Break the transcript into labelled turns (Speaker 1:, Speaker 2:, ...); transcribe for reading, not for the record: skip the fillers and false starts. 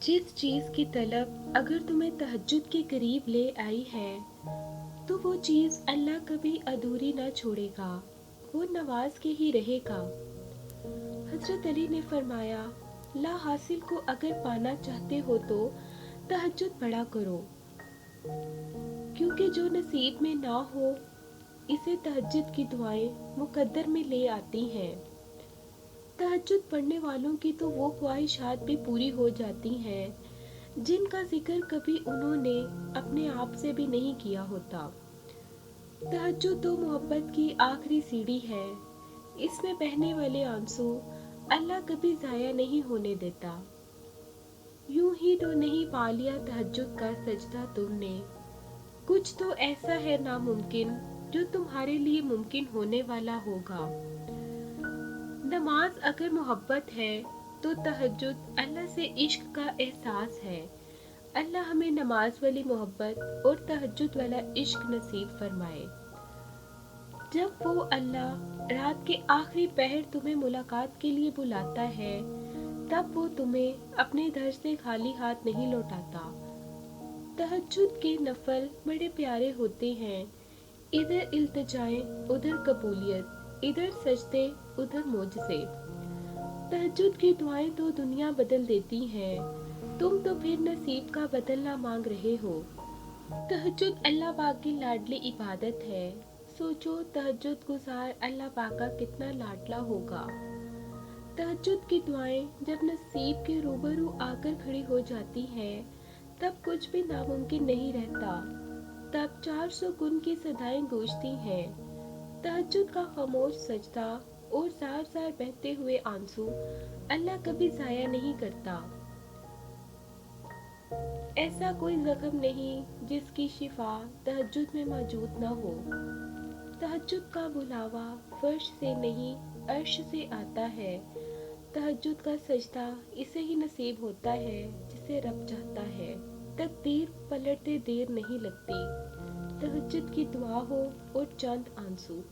Speaker 1: जिस चीज़ की तलब अगर तुम्हें तहज्जुद के करीब ले आई है, तो वो चीज़ अल्लाह कभी अधूरी न छोड़ेगा, वो नवाज के ही रहेगा। हज़रत अली ने फरमाया, ला हासिल को अगर पाना चाहते हो तो तहज्जुद पढ़ा करो, क्योंकि जो नसीब में ना हो इसे तहज्जुद की दुआएं मुकद्दर में ले आती हैं। तहज्जुद पढ़ने वालों की तो वो ख्वाहिशात भी पूरी हो जाती हैं जिनका जिक्र कभी उन्होंने अपने आप से भी नहीं किया होता। तहज्जुद तो मोहब्बत की आखिरी सीढ़ी है। इसमें बहने वाले आंसू अल्लाह कभी ज़ाया नहीं होने देता। यूं ही तो नहीं पा लिया तहज्जुद का सजदा तुमने, कुछ तो ऐसा है नामुमकिन जो तुम्हारे लिए मुमकिन होने वाला होगा। नमाज अगर मोहब्बत है तो तहज्जुद अल्लाह से इश्क का एहसास है। अल्लाह हमें नमाज वाली मोहब्बत और तहज्जुद वाला इश्क नसीब फरमाए। जब वो अल्लाह रात के आखिरी पहर तुम्हें मुलाकात के लिए बुलाता है, तब वो तुम्हें अपने दर से खाली हाथ नहीं लौटाता। तहज्जुद के नफल बड़े प्यारे होते हैं। इधर इल्तिजाएं, उधर कबूलियत, इधर सजदे, उधर मोजज़े। तहज्जुद की दुआएं तो दुनिया बदल देती हैं, तुम तो फिर नसीब का बदलना मांग रहे हो। तहज्जुद अल्लाह पाक की लाडली इबादत है। सोचो तहज्जुद गुजार अल्लाह पाक का कितना लाडला होगा। तहज्जुद की दुआएं जब नसीब के रूबरू आकर खड़ी हो जाती हैं, तब कुछ भी नामुमकिन नहीं रहता। तब 400 गुण की सदाएं गूंजती हैं। तहज्जुद का खामोश सजदा और जार जार बहते हुए आंसू अल्लाह कभी ज़ाया नहीं करता। ऐसा कोई जख्म नहीं जिसकी शिफा तहज्जुद में मौजूद न हो। तहज्जुद का बुलावा फर्श से नहीं अर्श से आता है। तहज्जुद का सजदा इसे ही नसीब होता है जिसे रब चाहता है। तकदीर पलटते देर नहीं लगती। तहज्जुद की दुआ हो और चंद आंसू।